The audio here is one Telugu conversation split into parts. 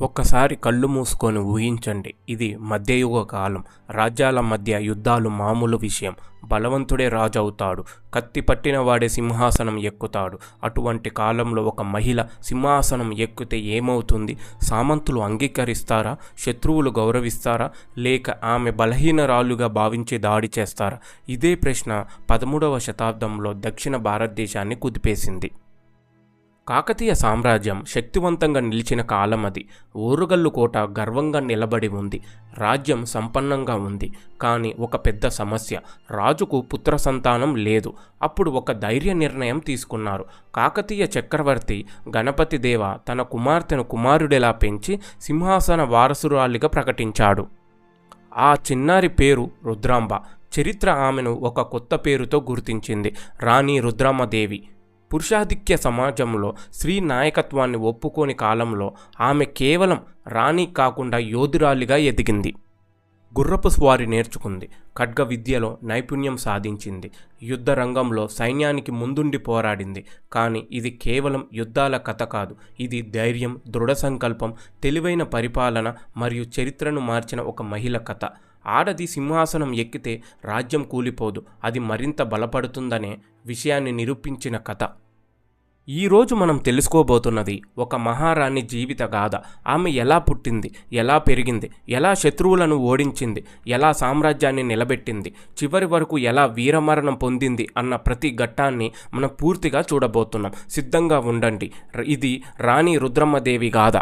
ఒక్కసారి కళ్ళు మూసుకొని ఊహించండి. ఇది మధ్యయుగ కాలం. రాజ్యాల మధ్య యుద్ధాలు మామూలు విషయం. బలవంతుడే రాజు అవుతాడు. కత్తి పట్టిన వాడే సింహాసనం ఎక్కుతాడు. అటువంటి కాలంలో ఒక మహిళ సింహాసనం ఎక్కితే ఏమవుతుంది? సామంతులు అంగీకరిస్తారా? శత్రువులు గౌరవిస్తారా? లేక ఆమె బలహీనరాలుగా భావించి దాడి చేస్తారా? ఇదే ప్రశ్న 13వ శతాబ్దంలో దక్షిణ భారతదేశాన్ని కుదిపేసింది. కాకతీయ సామ్రాజ్యం శక్తివంతంగా నిలిచిన కాలం అది. ఓరుగల్లు కోట గర్వంగా నిలబడి ఉంది. రాజ్యం సంపన్నంగా ఉంది. కానీ ఒక పెద్ద సమస్య. రాజుకు పుత్ర సంతానం లేదు. అప్పుడు ఒక ధైర్య నిర్ణయం తీసుకున్నారు. కాకతీయ చక్రవర్తి గణపతి దేవ తన కుమార్తెను కుమారుడిలా పెంచి సింహాసన వారసురాలిగా ప్రకటించాడు. ఆ చిన్నారి పేరు రుద్రాంబ. చరిత్ర ఆమెను ఒక కొత్త పేరుతో గుర్తించింది, రాణి రుద్రమ్మదేవి. పురుషాధిక్య సమాజంలో స్త్రీ నాయకత్వాన్ని ఒప్పుకోని కాలంలో ఆమె కేవలం రాణి కాకుండా యోధురాలిగా ఎదిగింది. గుర్రపు స్వారీ నేర్చుకుంది. ఖడ్గ విద్యలో నైపుణ్యం సాధించింది. యుద్ధ రంగంలో సైన్యానికి ముందుండి పోరాడింది. కానీ ఇది కేవలం యుద్ధాల కథ కాదు. ఇది ధైర్యం, దృఢ సంకల్పం, తెలివైన పరిపాలన మరియు చరిత్రను మార్చిన ఒక మహిళ కథ. ఆడది సింహాసనం ఎక్కితే రాజ్యం కూలిపోదు, అది మరింత బలపడుతుందనే విషయాన్ని నిరూపించిన కథ. ఈరోజు మనం తెలుసుకోబోతున్నది ఒక మహారాణి జీవిత గాథ. ఆమె ఎలా పుట్టింది, ఎలా పెరిగింది, ఎలా శత్రువులను ఓడించింది, ఎలా సామ్రాజ్యాన్ని నిలబెట్టింది, చివరి వరకు ఎలా వీరమరణం పొందింది అన్న ప్రతి ఘట్టాన్ని మనం పూర్తిగా చూడబోతున్నాం. సిద్ధంగా ఉండండి. ఇది రాణి రుద్రమ్మదేవి గాథ.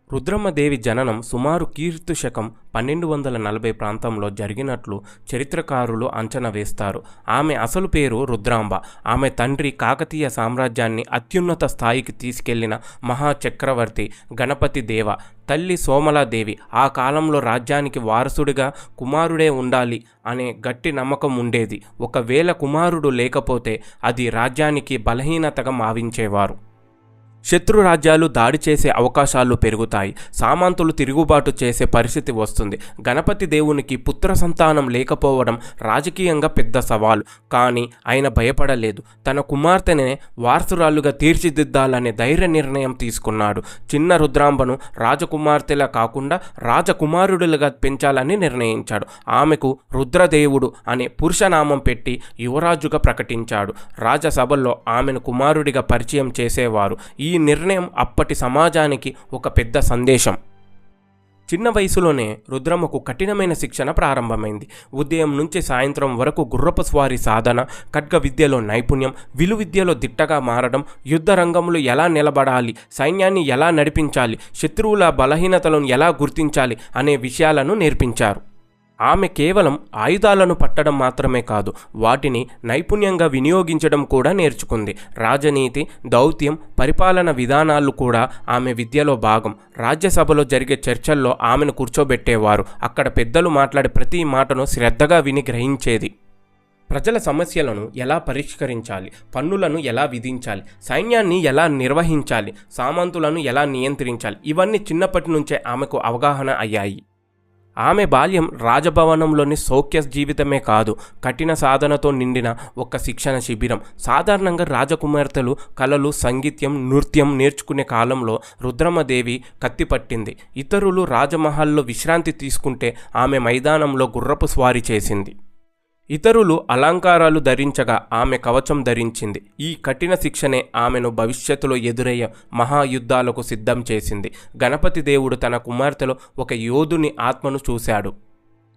రుద్రమ్మదేవి జననం సుమారు కీర్తి శకం 1240 ప్రాంతంలో జరిగినట్లు చరిత్రకారులు అంచనా వేస్తారు. ఆమె అసలు పేరు రుద్రాంబ. ఆమె తండ్రి కాకతీయ సామ్రాజ్యాన్ని అత్యున్నత స్థాయికి తీసుకెళ్లిన మహాచక్రవర్తి గణపతి దేవ. తల్లి సోమలాదేవి. ఆ కాలంలో రాజ్యానికి వారసుడిగా కుమారుడే ఉండాలి అనే గట్టి నమ్మకం ఉండేది. ఒకవేళ కుమారుడు లేకపోతే అది రాజ్యానికి బలహీనతగా భావించేవారు. శత్రు రాజ్యాలు దాడి చేసే అవకాశాలు పెరుగుతాయి. సామంతులు తిరుగుబాటు చేసే పరిస్థితి వస్తుంది. గణపతి దేవునికి పుత్ర సంతానం లేకపోవడం రాజకీయంగా పెద్ద సవాలు. కానీ ఆయన భయపడలేదు. తన కుమార్తెనే వారసురాలుగా తీర్చిదిద్దాలనే ధైర్య నిర్ణయం తీసుకున్నాడు. చిన్న రుద్రాంబను రాజకుమార్తెలా కాకుండా రాజకుమారుడులుగా పెంచాలని నిర్ణయించాడు. ఆమెకు రుద్రదేవుడు అనే పురుషనామం పెట్టి యువరాజుగా ప్రకటించాడు. రాజసభల్లో ఆమెను కుమారుడిగా పరిచయం చేసేవారు. ఈ నిర్ణయం అప్పటి సమాజానికి ఒక పెద్ద సందేశం. చిన్న వయసులోనే రుద్రమ్మకు కఠినమైన శిక్షణ ప్రారంభమైంది. ఉదయం నుంచి సాయంత్రం వరకు గుర్రపు స్వారీ సాధన, ఖడ్గ విద్యలో నైపుణ్యం, విలువిద్యలో దిట్టగా మారడం, యుద్ధ రంగంలో ఎలా నిలబడాలి, సైన్యాన్ని ఎలా నడిపించాలి, శత్రువుల బలహీనతలను ఎలా గుర్తించాలి అనే విషయాలను నేర్పించారు. ఆమె కేవలం ఆయుధాలను పట్టడం మాత్రమే కాదు, వాటిని నైపుణ్యంగా వినియోగించడం కూడా నేర్చుకుంది. రాజనీతి, దౌత్యం, పరిపాలన విధానాలు కూడా ఆమె విద్యలో భాగం. రాజ్యసభలో జరిగే చర్చల్లో ఆమెను కూర్చోబెట్టేవారు. అక్కడ పెద్దలు మాట్లాడే ప్రతి మాటను శ్రద్ధగా విని గ్రహించేది. ప్రజల సమస్యలను ఎలా పరిష్కరించాలి, పన్నులను ఎలా విధించాలి, సైన్యాన్ని ఎలా నిర్వహించాలి, సామంతులను ఎలా నియంత్రించాలి, ఇవన్నీ చిన్నప్పటి నుంచే ఆమెకు అవగాహన అయ్యాయి. ఆమె బాల్యం రాజభవనంలోని సౌఖ్య జీవితమే కాదు, కఠిన సాధనతో నిండిన ఒక శిక్షణ శిబిరం. సాధారణంగా రాజకుమార్తెలు కళలు, సంగీతం, నృత్యం నేర్చుకునే కాలంలో రుద్రమ్మదేవి కత్తి పట్టింది. ఇతరులు రాజమహల్లో విశ్రాంతి తీసుకుంటే ఆమె మైదానంలో గుర్రపు స్వారీ చేసింది. ఇతరులు అలంకారాలు ధరించగా ఆమె కవచం ధరించింది. ఈ కఠిన శిక్షణే ఆమెను భవిష్యత్తులో ఎదురయ్యే మహాయుద్ధాలకు సిద్ధం చేసింది. గణపతి దేవుడు తన కుమార్తెలో ఒక యోధుని ఆత్మను చూశాడు.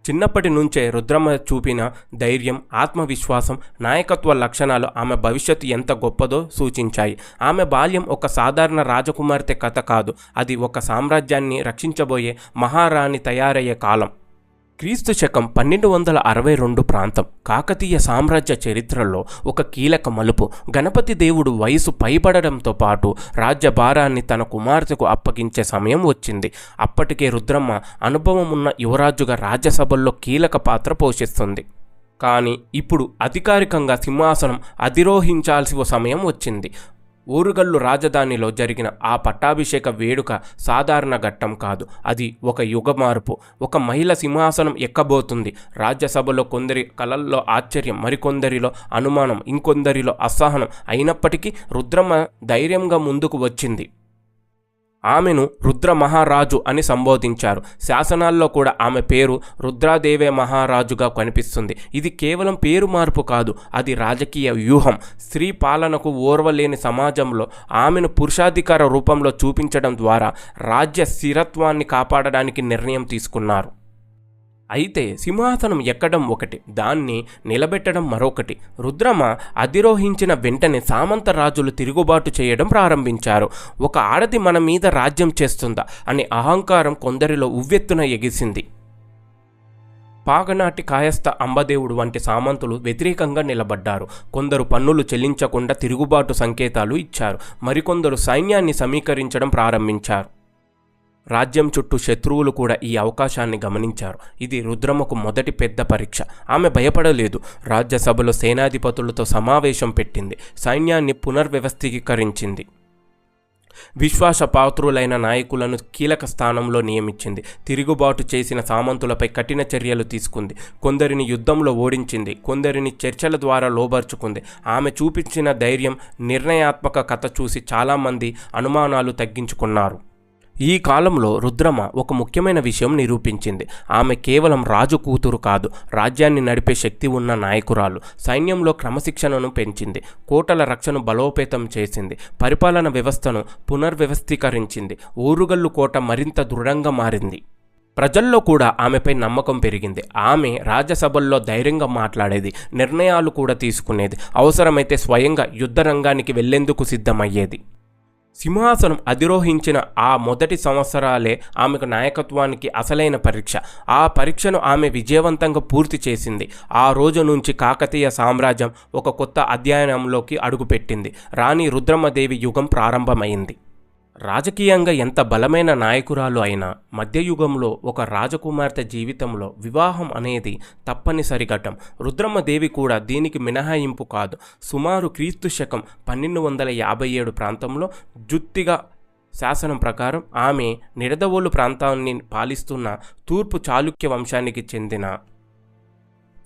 చిన్నప్పటి నుంచే రుద్రమ్మ చూపిన ధైర్యం, ఆత్మవిశ్వాసం, నాయకత్వ లక్షణాలు ఆమె భవిష్యత్తు ఎంత గొప్పదో సూచించాయి. ఆమె బాల్యం ఒక సాధారణ రాజకుమార్తె కథ కాదు, అది ఒక సామ్రాజ్యాన్ని రక్షించబోయే మహారాణి తయారయ్యే కాలం. క్రీస్తు శకం 1262 ప్రాంతం కాకతీయ సామ్రాజ్య చరిత్రలో ఒక కీలక మలుపు. గణపతి దేవుడు వయసు పైబడడంతో పాటు రాజ్యభారాన్ని తన కుమార్తెకు అప్పగించే సమయం వచ్చింది. అప్పటికే రుద్రమ్మ అనుభవం ఉన్న యువరాజుగా రాజ్యసభల్లో కీలక పాత్ర పోషిస్తుంది. కానీ ఇప్పుడు అధికారికంగా సింహాసనం అధిరోహించాల్సిన సమయం వచ్చింది. ఓరుగల్లు రాజధానిలో జరిగిన ఆ పట్టాభిషేక వేడుక సాధారణ ఘట్టం కాదు, అది ఒక యుగ మార్పు. ఒక మహిళ సింహాసనం ఎక్కబోతుంది. రాజ్యసభలో కొందరి కళల్లో ఆశ్చర్యం, మరికొందరిలో అనుమానం, ఇంకొందరిలో అసహనం. అయినప్పటికీ రుద్రమ్మ ధైర్యంగా ముందుకు వచ్చింది. ఆమెను రుద్ర మహారాజు అని సంబోధించారు. శాసనాల్లో కూడా ఆమె పేరు రుద్రాదేవే మహారాజుగా కనిపిస్తుంది. ఇది కేవలం పేరు మార్పు కాదు, అది రాజకీయ వ్యూహం. స్త్రీ పాలనకు ఓర్వలేని సమాజంలో ఆమెను పురుషాధికార రూపంలో చూపించడం ద్వారా రాజ్య స్థిరత్వాన్ని కాపాడడానికి నిర్ణయం తీసుకున్నారు. అయితే సింహాసనం ఎక్కడం ఒకటి, దాన్ని నిలబెట్టడం మరొకటి. రుద్రమ అధిరోహించిన వెంటనే సామంత రాజులు తిరుగుబాటు చేయడం ప్రారంభించారు. ఒక ఆడది మన మీద రాజ్యం చేస్తుందా అనే అహంకారం కొందరిలో ఉవ్వెత్తున ఎగిసింది. పాగనాటి కాయస్థ అంబదేవుడు వంటి సామంతులు వ్యతిరేకంగా నిలబడ్డారు. కొందరు పన్నులు చెల్లించకుండా తిరుగుబాటు సంకేతాలు ఇచ్చారు. మరికొందరు సైన్యాన్ని సమీకరించడం ప్రారంభించారు. రాజ్యం చుట్టూ శత్రువులు కూడా ఈ అవకాశాన్ని గమనించారు. ఇది రుద్రమకు మొదటి పెద్ద పరీక్ష. ఆమె భయపడలేదు. రాజ్యసభలో సేనాధిపతులతో సమావేశం పెట్టింది. సైన్యాన్ని పునర్వ్యవస్థీకరించింది. విశ్వాసపాత్రులైన నాయకులను కీలక స్థానంలో నియమించింది. తిరుగుబాటు చేసిన సామంతులపై కఠిన చర్యలు తీసుకుంది. కొందరిని యుద్ధంలో ఓడించింది, కొందరిని చర్చల ద్వారా లోబర్చుకుంది. ఆమె చూపించిన ధైర్యం, నిర్ణయాత్మక కథ చూసి చాలామంది అనుమానాలు తగ్గించుకున్నారు. ఈ కాలంలో రుద్రమ ఒక ముఖ్యమైన విషయం నిరూపించింది. ఆమె కేవలం రాజు కూతురు కాదు, రాజ్యాన్ని నడిపే శక్తి ఉన్న నాయకురాలు. సైన్యంలో క్రమశిక్షణను పెంచింది, కోటల రక్షణను బలోపేతం చేసింది, పరిపాలన వ్యవస్థను పునర్వ్యవస్థీకరించింది. ఓరుగల్లు కోట మరింత దృఢంగా మారింది. ప్రజల్లో కూడా ఆమెపై నమ్మకం పెరిగింది. ఆమె రాజ్యసభల్లో ధైర్యంగా మాట్లాడేది, నిర్ణయాలు కూడా తీసుకునేది, అవసరమైతే స్వయంగా యుద్ధ రంగానికి వెళ్లేందుకు సిద్ధమయ్యేది. సింహాసనం అధిరోహించిన ఆ మొదటి సంవత్సరాలే ఆమెకు నాయకత్వానికి అసలైన పరీక్ష. ఆ పరీక్షను ఆమె విజయవంతంగా పూర్తి చేసింది. ఆ రోజు నుంచి కాకతీయ సామ్రాజ్యం ఒక కొత్త అధ్యాయంలోకి అడుగుపెట్టింది. రాణి రుద్రమదేవి యుగం ప్రారంభమైంది. రాజకీయంగా ఎంత బలమైన నాయకురాలు అయినా మధ్యయుగంలో ఒక రాజకుమార్తె జీవితంలో వివాహం అనేది తప్పనిసరి ఘట్టం. రుద్రమదేవి కూడా దీనికి మినహాయింపు కాదు. సుమారు క్రీస్తు శకం 1257 ప్రాంతంలో జుత్తిగా శాసనం ప్రకారం ఆమె నిడదవోలు ప్రాంతాన్ని పాలిస్తున్న తూర్పు చాళుక్య వంశానికి చెందిన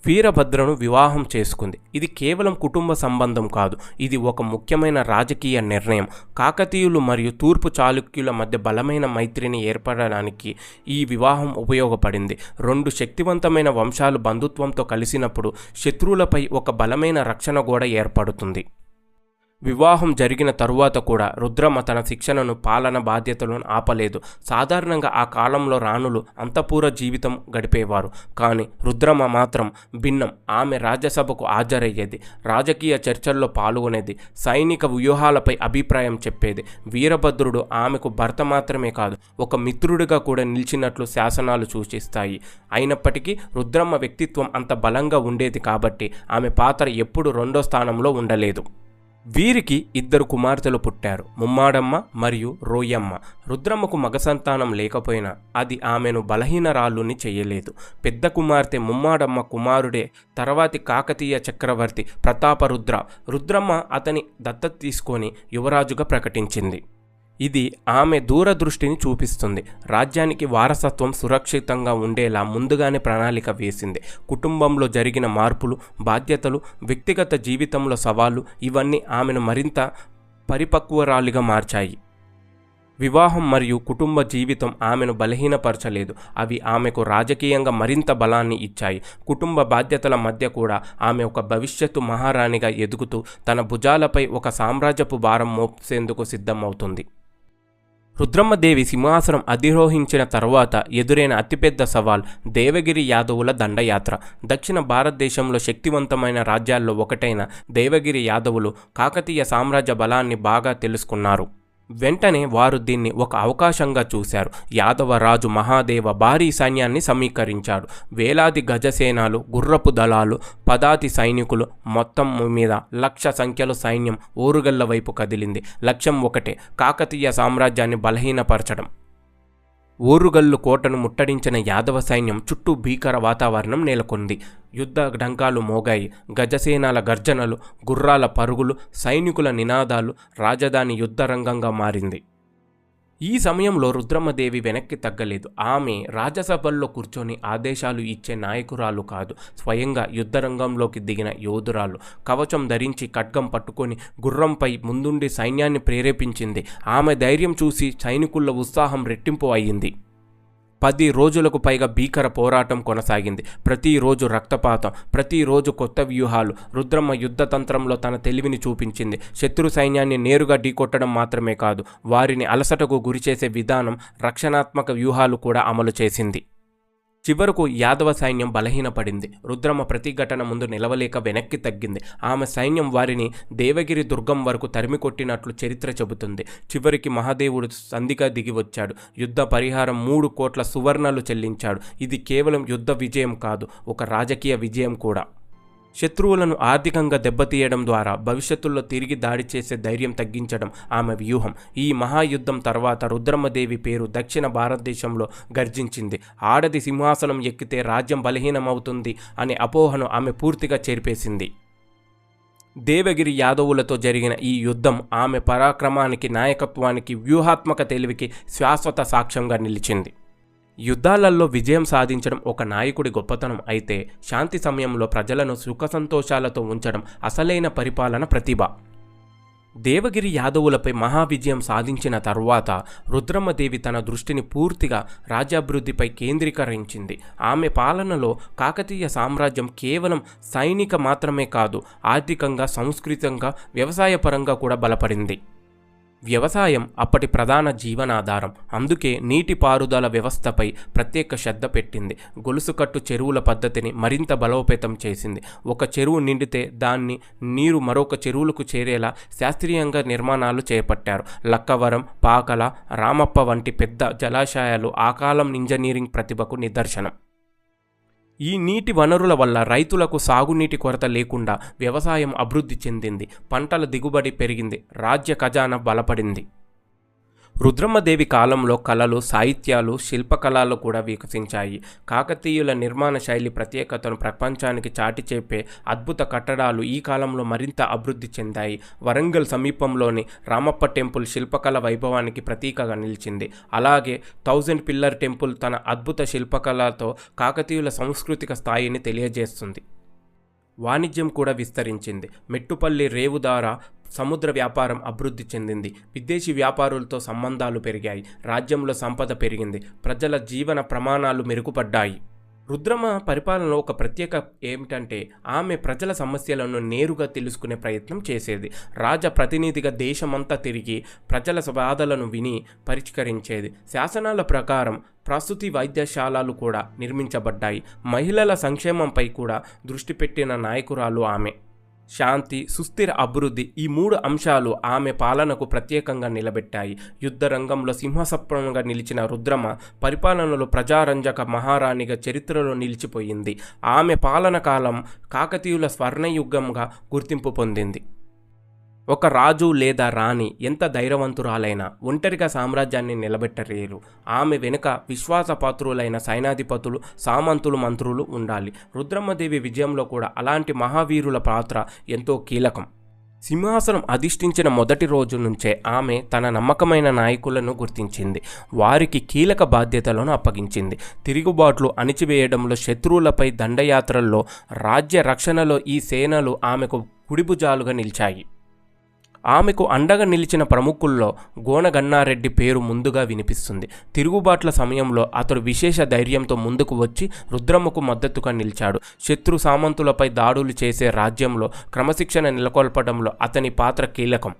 వీరభద్రను వివాహం చేసుకుంది. ఇది కేవలం కుటుంబ సంబంధం కాదు, ఇది ఒక ముఖ్యమైన రాజకీయ నిర్ణయం. కాకతీయులు మరియు తూర్పు చాళుక్యుల మధ్య బలమైన మైత్రిని ఏర్పడడానికి ఈ వివాహం ఉపయోగపడింది. రెండు శక్తివంతమైన వంశాలు బంధుత్వంతో కలిసినప్పుడు శత్రువులపై ఒక బలమైన రక్షణ గోడ ఏర్పడుతుంది. వివాహం జరిగిన తరువాత కూడా రుద్రమ తన శిక్షణను, పాలన బాధ్యతలను ఆపలేదు. సాధారణంగా ఆ కాలంలో రాణులు అంతఃపుర జీవితం గడిపేవారు, కానీ రుద్రమ మాత్రం భిన్నం. ఆమె రాజ్యసభకు హాజరయ్యేది, రాజకీయ చర్చల్లో పాల్గొనేది, సైనిక వ్యూహాలపై అభిప్రాయం చెప్పేది. వీరభద్రుడు ఆమెకు భర్త మాత్రమే కాదు, ఒక మిత్రుడిగా కూడా నిలిచినట్లు శాసనాలు సూచిస్తాయి. అయినప్పటికీ రుద్రమ వ్యక్తిత్వం అంత బలంగా ఉండేది కాబట్టి ఆమె పాత్ర ఎప్పుడూ రెండో స్థానంలో ఉండలేదు. వీరికి 2 కుమార్తెలు పుట్టారు, ముమ్మాడమ్మ మరియు రోయమ్మ. రుద్రమ్మకు మగ సంతానం లేకపోయినా అది ఆమెను బలహీనరాలుని చేయలేదు. పెద్ద కుమార్తె ముమ్మాడమ్మ కుమారుడే తర్వాతి కాకతీయ చక్రవర్తి ప్రతాపరుద్ర. రుద్రమ్మ అతని దత్తత తీసుకొని యువరాజుగా ప్రకటించింది. ఇది ఆమె దూరదృష్టిని చూపిస్తుంది. రాజ్యానికి వారసత్వం సురక్షితంగా ఉండేలా ముందుగానే ప్రణాళిక వేసింది. కుటుంబంలో జరిగిన మార్పులు, బాధ్యతలు, వ్యక్తిగత జీవితంలో సవాళ్లు ఇవన్నీ ఆమెను మరింత పరిపక్వరాలిగా మార్చాయి. వివాహం మరియు కుటుంబ జీవితం ఆమెను బలహీనపరచలేదు, అవి ఆమెకు రాజకీయంగా మరింత బలాన్ని ఇచ్చాయి. కుటుంబ బాధ్యతల మధ్య కూడా ఆమె ఒక భవిష్యత్తు మహారాణిగా ఎదుగుతూ తన భుజాలపై ఒక సామ్రాజ్యపు భారం మోసేందుకు సిద్ధమవుతుంది. రుద్రమ్మదేవి సింహాసనం అధిరోహించిన తర్వాత ఎదురైన అతిపెద్ద సవాల్ దేవగిరి యాదవుల దండయాత్ర. దక్షిణ భారతదేశంలో శక్తివంతమైన రాజ్యాల్లో ఒకటైన దేవగిరి యాదవులు కాకతీయ సామ్రాజ్య బలాన్ని బాగా తెలుసుకున్నారు. వెంటనే వారు దీన్ని ఒక అవకాశంగా చూశారు. యాదవ రాజు మహాదేవ భారీ సైన్యాన్ని సమీకరించాడు. వేలాది గజసేనాలు, గుర్రపు దళాలు, పదాతి సైనికులు, మొత్తం మీద 1,00,000 సంఖ్యలో సైన్యం ఓరుగల్ల వైపు కదిలింది. లక్ష్యం ఒకటే, కాకతీయ సామ్రాజ్యాన్ని బలహీనపరచడం. ఓరుగల్లు కోటను ముట్టడించిన యాదవ సైన్యం చుట్టూ భీకర వాతావరణం నెలకొంది. యుద్ధ ఢంకాలు మోగాయి. గజసేనాల గర్జనలు, గుర్రాల పరుగులు, సైనికుల నినాదాలు రాజధాని యుద్ధరంగంగా మారింది. ఈ సమయంలో రుద్రమ్మదేవి వెనక్కి తగ్గలేదు. ఆమె రాజ్యసభల్లో కూర్చొని ఆదేశాలు ఇచ్చే నాయకురాలు కాదు, స్వయంగా యుద్ధరంగంలోకి దిగిన యోధురాలు. కవచం ధరించి ఖడ్గం పట్టుకొని గుర్రంపై ముందుండి సైన్యాన్ని ప్రేరేపించింది. ఆమె ధైర్యం చూసి సైనికుల ఉత్సాహం రెట్టింపు అయ్యింది. 10 రోజులకు పైగా భీకర పోరాటం కొనసాగింది. ప్రతిరోజు రక్తపాతం, ప్రతిరోజు కొత్త వ్యూహాలు. రుద్రమ్మ యుద్ధతంత్రంలో తన తెలివిని చూపించింది. శత్రు సైన్యాన్ని నేరుగా ఢీకొట్టడం మాత్రమే కాదు, వారిని అలసటకు గురిచేసే విధానం, రక్షణాత్మక వ్యూహాలు కూడా అమలు చేసింది. చివరకు యాదవ సైన్యం బలహీనపడింది. రుద్రమ్మ ప్రతిఘటన ముందు నిలవలేక వెనక్కి తగ్గింది. ఆమె సైన్యం వారిని దేవగిరి దుర్గం వరకు తరిమికొట్టినట్లు చరిత్ర చెబుతుంది. చివరికి మహాదేవుడు సంధిగా దిగి వచ్చాడు. యుద్ధ పరిహారం 3 కోట్ల సువర్ణాలు చెల్లించాడు. ఇది కేవలం యుద్ధ విజయం కాదు, ఒక రాజకీయ విజయం కూడా. శత్రువులను ఆర్థికంగా దెబ్బతీయడం ద్వారా భవిష్యత్తులో తిరిగి దాడి చేసే ధైర్యం తగ్గించడం ఆమె వ్యూహం. ఈ మహాయుద్ధం తర్వాత రుద్రమ్మదేవి పేరు దక్షిణ భారతదేశంలో గర్జించింది. ఆడది సింహాసనం ఎక్కితే రాజ్యం బలహీనమవుతుంది అనే అపోహను ఆమె పూర్తిగా చెరిపేసింది. దేవగిరి యాదవులతో జరిగిన ఈ యుద్ధం ఆమె పరాక్రమానికి, నాయకత్వానికి, వ్యూహాత్మక తెలివికి శాశ్వత సాక్ష్యంగా నిలిచింది. యుద్ధాలలో విజయం సాధించడం ఒక నాయకుడి గొప్పతనం అయితే, శాంతి సమయంలో ప్రజలను సుఖసంతోషాలతో ఉంచడం అసలైన పరిపాలన ప్రతిభ. దేవగిరి యాదవులపై మహావిజయం సాధించిన తరువాత రుద్రమ్మదేవి తన దృష్టిని పూర్తిగా రాజ్యాభివృద్ధిపై కేంద్రీకరించింది. ఆమె పాలనలో కాకతీయ సామ్రాజ్యం కేవలం సైనిక మాత్రమే కాదు, ఆర్థికంగా, సాంస్కృతికంగా, వ్యవసాయపరంగా కూడా బలపడింది. వ్యవసాయం అప్పటి ప్రధాన జీవనాధారం. అందుకే నీటిపారుదల వ్యవస్థపై ప్రత్యేక శ్రద్ధ పెట్టింది. గొలుసుకట్టు చెరువుల పద్ధతిని మరింత బలోపేతం చేసింది. ఒక చెరువు నిండితే దాన్ని నీరు మరొక చెరువులకు చేరేలా శాస్త్రీయంగా నిర్మాణాలు చేపట్టారు. లక్కవరం, పాకల, రామప్ప వంటి పెద్ద జలాశయాలు ఆ కాలం ఇంజనీరింగ్ ప్రతిభకు నిదర్శనం. ఈ నీటి వనరుల వల్ల రైతులకు సాగునీటి కొరత లేకుండా వ్యవసాయం అభివృద్ధి చెందింది. పంటల దిగుబడి పెరిగింది. రాజ్య ఖజానా బలపడింది. రుద్రమ్మదేవి కాలంలో కళలు, సాహిత్యాలు, శిల్పకళలు కూడా వికసించాయి. కాకతీయుల నిర్మాణ శైలి ప్రత్యేకతను ప్రపంచానికి చాటి చెప్పే అద్భుత కట్టడాలు ఈ కాలంలో మరింత అభివృద్ధి చెందాయి. వరంగల్ సమీపంలోని రామప్ప టెంపుల్ శిల్పకళ వైభవానికి ప్రతీకగా నిలిచింది. అలాగే 1000 పిల్లర్ టెంపుల్ తన అద్భుత శిల్పకళతో కాకతీయుల సాంస్కృతిక స్థాయిని తెలియజేస్తుంది. వాణిజ్యం కూడా విస్తరించింది. మెట్టుపల్లి రేవు ద్వారా సముద్ర వ్యాపారం అభివృద్ధి చెందింది. విదేశీ వ్యాపారులతో సంబంధాలు పెరిగాయి. రాజ్యంలో సంపద పెరిగింది. ప్రజల జీవన ప్రమాణాలు మెరుగుపడ్డాయి. రుద్రమ్మ పరిపాలనలో ఒక ప్రత్యేక ఏమిటంటే, ఆమె ప్రజల సమస్యలను నేరుగా తెలుసుకునే ప్రయత్నం చేసేది. ప్రతినిధిగా దేశమంతా తిరిగి ప్రజల బాధలను విని పరిష్కరించేది. శాసనాల ప్రకారం ప్రసూతి వైద్యశాలలు కూడా నిర్మించబడ్డాయి. మహిళల సంక్షేమంపై కూడా దృష్టి పెట్టిన నాయకురాలు ఆమె. శాంతి, సుస్థిర అభివృద్ధి, ఈ 3 అంశాలు ఆమె పాలనకు ప్రత్యేకంగా నిలబెట్టాయి. యుద్ధ రంగంలో సింహసప్రంగా నిలిచిన రుద్రమ్మ పరిపాలనలో ప్రజారంజక మహారాణిగా చరిత్రలో నిలిచిపోయింది. ఆమె పాలన కాలం కాకతీయుల స్వర్ణయుగంగా గుర్తింపు పొందింది. ఒక రాజు లేదా రాణి ఎంత ధైర్యవంతురాలైనా ఒంటరిగా సామ్రాజ్యాన్ని నిలబెట్టలేరు. ఆమె వెనుక విశ్వాసపాత్రులైన సైనాధిపతులు, సామంతులు, మంత్రులు ఉండాలి. రుద్రమ్మదేవి విజయంలో కూడా అలాంటి మహావీరుల పాత్ర ఎంతో కీలకం. సింహాసనం అధిష్ఠించిన మొదటి రోజు నుంచే ఆమె తన నమ్మకమైన నాయకులను గుర్తించింది. వారికి కీలక బాధ్యతలను అప్పగించింది. తిరుగుబాట్లు అణిచివేయడంలో, శత్రువులపై దండయాత్రల్లో, రాజ్య రక్షణలో ఈ సేనలు ఆమెకు కుడిభుజాలుగా నిలిచాయి. ఆమెకు అండగా నిలిచిన ప్రముఖుల్లో గోనగన్నారెడ్డి పేరు ముందుగా వినిపిస్తుంది. తిరుగుబాట్ల సమయంలో అతడు విశేష ధైర్యంతో ముందుకు వచ్చి రుద్రమ్మకు మద్దతుగా నిలిచాడు. శత్రు సామంతులపై దాడులు చేసే రాజ్యంలో క్రమశిక్షణ నెలకొల్పడంలో అతని పాత్ర కీలకం.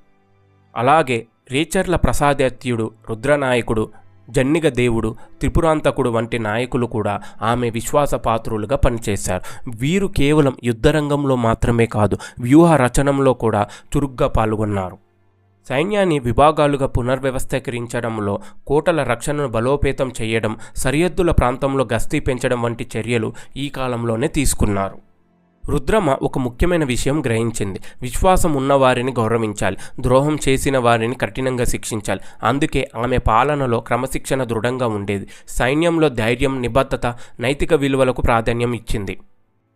అలాగే రేచర్ల ప్రసాదాత్యుడు, రుద్రనాయకుడు, జన్నిగ దేవుడు, త్రిపురాంతకుడు వంటి నాయకులు కూడా ఆమె విశ్వాసపాత్రులుగా పనిచేశారు. వీరు కేవలం యుద్ధరంగంలో మాత్రమే కాదు, వ్యూహ రచనంలో కూడా చురుగ్గా పాల్గొన్నారు. సైన్యాన్ని విభాగాలుగా పునర్వ్యవస్థీకరించడంలో, కోటల రక్షణను బలోపేతం చేయడం, సరిహద్దుల ప్రాంతంలో గస్తీ పెంచడం వంటి చర్యలు ఈ కాలంలోనే తీసుకున్నారు. రుద్రమ్మ ఒక ముఖ్యమైన విషయం గ్రహించింది. విశ్వాసం ఉన్నవారిని గౌరవించాలి, ద్రోహం చేసిన వారిని కఠినంగా శిక్షించాలి. అందుకే ఆమె పాలనలో క్రమశిక్షణ దృఢంగా ఉండేది. సైన్యంలో ధైర్యం, నిబద్ధత, నైతిక విలువలకు ప్రాధాన్యం ఇచ్చింది.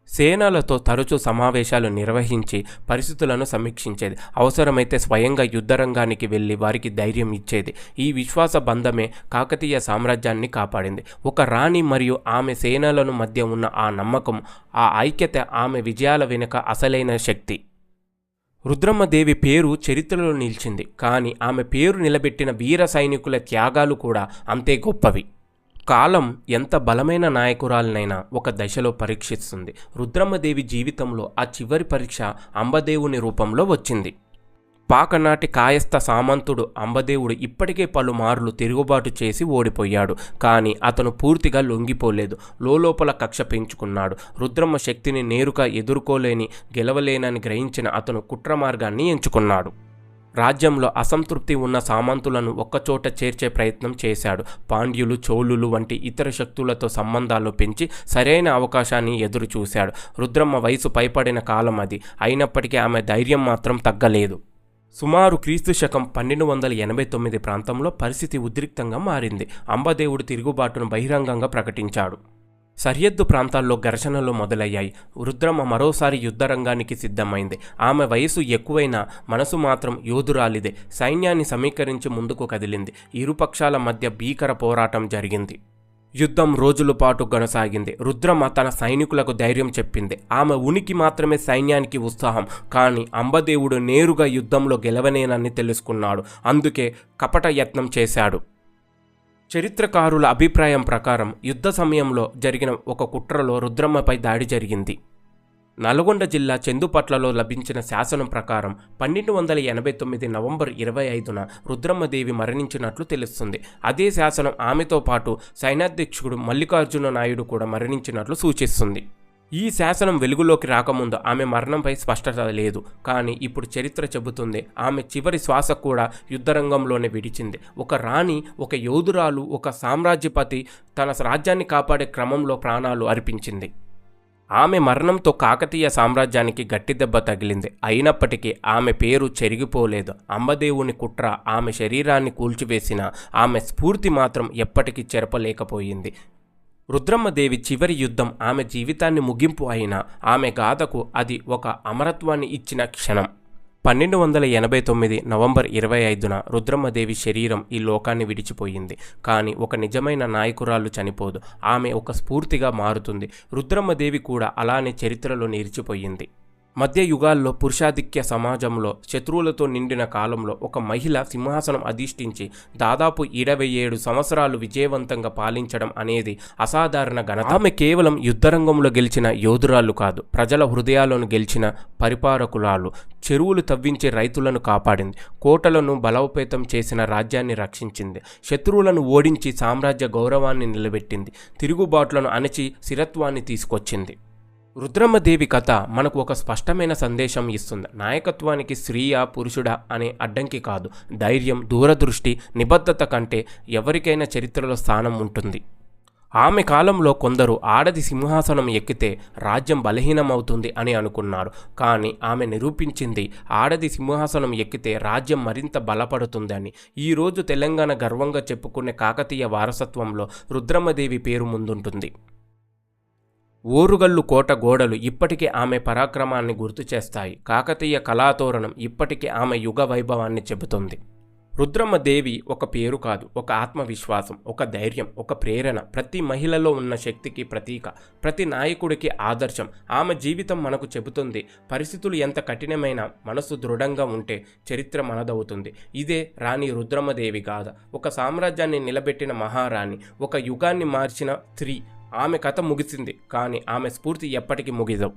సేనలతో తరచూ సమావేశాలు నిర్వహించి పరిస్థితులను సమీక్షించేది. అవసరమైతే స్వయంగా యుద్ధరంగానికి వెళ్ళి వారికి ధైర్యం ఇచ్చేది. ఈ విశ్వాస బంధమే కాకతీయ సామ్రాజ్యాన్ని కాపాడింది. ఒక రాణి మరియు ఆమె సేనలను మధ్య ఉన్న ఆ నమ్మకం, ఆ ఐక్యత ఆమె విజయాల వెనుక అసలైన శక్తి. రుద్రమ్మదేవి పేరు చరిత్రలో నిలిచింది, కానీ ఆమె పేరు నిలబెట్టిన వీర సైనికుల త్యాగాలు కూడా అంతే గొప్పవి. కాలం ఎంత బలమైన నాయకురాలనైనా ఒక దశలో పరీక్షిస్తుంది. రుద్రమ్మదేవి జీవితంలో ఆ చివరి పరీక్ష అంబదేవుని రూపంలో వచ్చింది. పాకనాటి కాయస్థ సామంతుడు అంబదేవుడు ఇప్పటికే పలుమార్లు తిరుగుబాటు చేసి ఓడిపోయాడు. కానీ అతను పూర్తిగా లొంగిపోలేదు. లోపల కక్ష పెంచుకున్నాడు. రుద్రమ్మ శక్తిని నేరుగా ఎదుర్కోలేని, గెలవలేనని గ్రహించిన అతను కుట్ర మార్గాన్ని ఎంచుకున్నాడు. రాజ్యంలో అసంతృప్తి ఉన్న సామంతులను ఒక్కచోట చేర్చే ప్రయత్నం చేశాడు. పాండ్యులు, చోళులు వంటి ఇతర శక్తులతో సంబంధాలు పెంచి సరైన అవకాశాన్ని ఎదురు చూశాడు. రుద్రమ్మ వయసు పైపడిన కాలం అది. అయినప్పటికీ ఆమె ధైర్యం మాత్రం తగ్గలేదు. సుమారు క్రీస్తు శకం 1289 ప్రాంతంలో పరిస్థితి ఉద్రిక్తంగా మారింది. అంబదేవుడు తిరుగుబాటును బహిరంగంగా ప్రకటించాడు. సరిహద్దు ప్రాంతాల్లో ఘర్షణలు మొదలయ్యాయి. రుద్రమ్మ మరోసారి యుద్ధరంగానికి సిద్ధమైంది. ఆమె వయసు ఎక్కువైనా మనసు మాత్రం యోధురాలిదే. సైన్యాన్ని సమీకరించి ముందుకు కదిలింది. ఇరుపక్షాల మధ్య భీకర పోరాటం జరిగింది. యుద్ధం రోజుల పాటు కొనసాగింది. రుద్రమ్మ తన సైనికులకు ధైర్యం చెప్పింది. ఆమె ఉనికి మాత్రమే సైన్యానికి ఉత్సాహం. కానీ అంబదేవుడు నేరుగా యుద్ధంలో గెలవనేనని తెలుసుకున్నాడు. అందుకే కపట యత్నం చేశాడు. చరిత్రకారుల అభిప్రాయం ప్రకారం యుద్ధ సమయంలో జరిగిన ఒక కుట్రలో రుద్రమ్మపై దాడి జరిగింది. నల్గొండ జిల్లా చందుపట్లలో లభించిన శాసనం ప్రకారం 1289 నవంబర్ 25న రుద్రమ్మదేవి మరణించినట్లు తెలుస్తుంది. అదే శాసనం ఆమెతో పాటు సైన్యాధ్యక్షుడు మల్లికార్జున నాయుడు కూడా మరణించినట్లు సూచిస్తుంది. ఈ శాసనం వెలుగులోకి రాకముందు ఆమె మరణంపై స్పష్టత లేదు. కానీ ఇప్పుడు చరిత్ర చెబుతుంది ఆమె చివరి శ్వాస కూడా యుద్ధరంగంలోనే విడిచింది. ఒక రాణి, ఒక యోధురాలు, ఒక సామ్రాజ్యపతి తన రాజ్యాన్ని కాపాడే క్రమంలో ప్రాణాలు అర్పించింది. ఆమె మరణంతో కాకతీయ సామ్రాజ్యానికి గట్టి దెబ్బ తగిలింది. అయినప్పటికీ ఆమె పేరు చెరిగిపోలేదు. అంబదేవుని కుట్ర ఆమె శరీరాన్ని కూల్చివేసిన ఆమె స్ఫూర్తి మాత్రం ఎప్పటికీ చెరపలేకపోయింది. రుద్రమ్మదేవి చివరి యుద్ధం ఆమె జీవితాన్ని ముగింపు అయినా ఆమె గాథకు అది ఒక అమరత్వాన్ని ఇచ్చిన క్షణం. 1289 నవంబర్ 25న రుద్రమ్మదేవి శరీరం ఈ లోకాన్ని విడిచిపోయింది. కానీ ఒక నిజమైన నాయకురాలు చనిపోదు. ఆమె ఒక స్ఫూర్తిగా మారుతుంది. రుద్రమ్మదేవి కూడా అలానే చరిత్రలో నిలిచిపోయింది. మధ్య యుగాల్లో పురుషాధిక్య సమాజంలో శత్రువులతో నిండిన కాలంలో ఒక మహిళ సింహాసనం అధిష్ఠించి దాదాపు 27 సంవత్సరాలు విజయవంతంగా పాలించడం అనేది అసాధారణ ఘనత. ఆమె కేవలం యుద్ధరంగంలో గెలిచిన యోధురాలు కాదు, ప్రజల హృదయాలను గెలిచిన పరిపాలకురాలు. చెరువులు తవ్వించి రైతులను కాపాడింది. కోటలను బలోపేతం చేసిన రాజ్యాన్ని రక్షించింది. శత్రువులను ఓడించి సామ్రాజ్య గౌరవాన్ని నిలబెట్టింది. తిరుగుబాట్లను అణచి స్థిరత్వాన్ని తీసుకొచ్చింది. రుద్రమ్మదేవి కథ మనకు ఒక స్పష్టమైన సందేశం ఇస్తుంది. నాయకత్వానికి స్త్రీయా పురుషుడా అనే అడ్డంకి కాదు. ధైర్యం, దూరదృష్టి, నిబద్ధత కంటే ఎవరికైనా చరిత్రలో స్థానం ఉంటుంది. ఆమె కాలంలో కొందరు ఆడది సింహాసనం ఎక్కితే రాజ్యం బలహీనమవుతుంది అని అనుకున్నారు. కానీ ఆమె నిరూపించింది ఆడది సింహాసనం ఎక్కితే రాజ్యం మరింత బలపడుతుందని. ఈరోజు తెలంగాణ గర్వంగా చెప్పుకునే కాకతీయ వారసత్వంలో రుద్రమ్మదేవి పేరు ముందుంటుంది. ఓరుగల్లు కోట గోడలు ఇప్పటికీ ఆమె పరాక్రమాన్ని గుర్తు చేస్తాయి. కాకతీయ కళాతోరణం ఇప్పటికీ ఆమె యుగ వైభవాన్ని చెబుతుంది. రుద్రమ్మదేవి ఒక పేరు కాదు, ఒక ఆత్మవిశ్వాసం, ఒక ధైర్యం, ఒక ప్రేరణ. ప్రతి మహిళలో ఉన్న శక్తికి ప్రతీక, ప్రతి నాయకుడికి ఆదర్శం. ఆమె జీవితం మనకు చెబుతుంది పరిస్థితులు ఎంత కఠినమైన మనసు దృఢంగా ఉంటే చరిత్ర మనదవుతుంది. ఇదే రాణి రుద్రమ్మదేవి గాథ. ఒక సామ్రాజ్యాన్ని నిలబెట్టిన మహారాణి, ఒక యుగాన్ని మార్చిన స్త్రీ. ఆమె కథ ముగిసింది, కానీ ఆమె స్ఫూర్తి ఎప్పటికీ ముగిదవు.